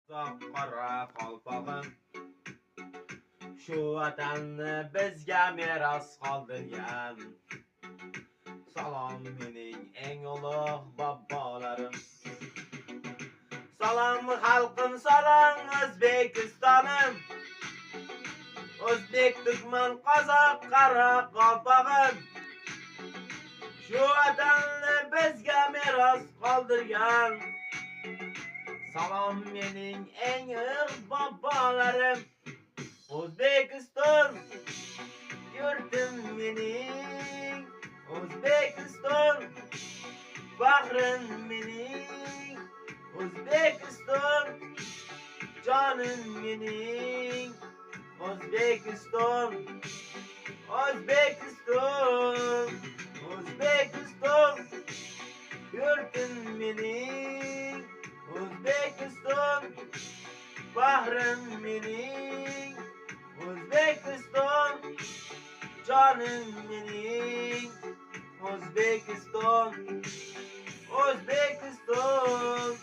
Qora qalpog'im shu vatanni bizga meros qoldirgan. Salom mening eng ulug' bobolarim. Salom xalqim, salom O'zbekistonim. O'zbek, turkman, qozoq, qora qalpog'im shu vatanni bizga meros qoldirgan. Salom mening eng ulug' bobolarim. O'zbekiston yurtim mening, O'zbekiston faxrim mening, O'zbekiston jonim mening, O'zbekiston, O'zbekiston, O'zbekiston yurtim mening, O'zbekiston faxrim mening, O'zbekiston jonim mening, O'zbekiston, O'zbekiston.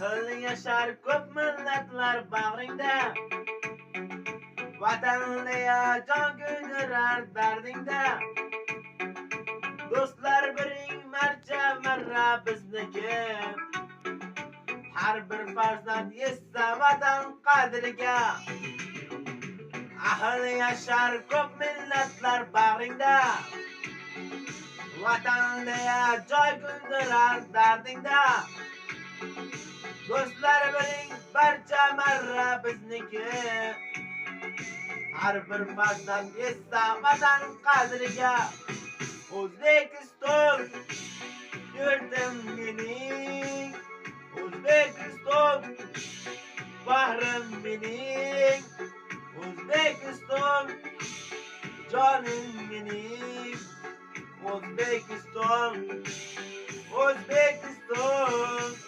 Ahli yashar ko'p millatlar bag'ringda, vatanni jon kuydirar dardingda. Do'stlar biring marcha marra bizniki, har bir farzand yetsa vatan qadriga. Ahli yashar ko'p millatlar bag'ringda, vatanni joy kuydirar dardingda. Do'stlar biring barcha marra bizniki, har bir farzand yetsa vatan qadriga. O'zbekiston yurtim mening, O'zbekiston faxrim mening, O'zbekiston jonim mening, O'zbekiston, O'zbekiston.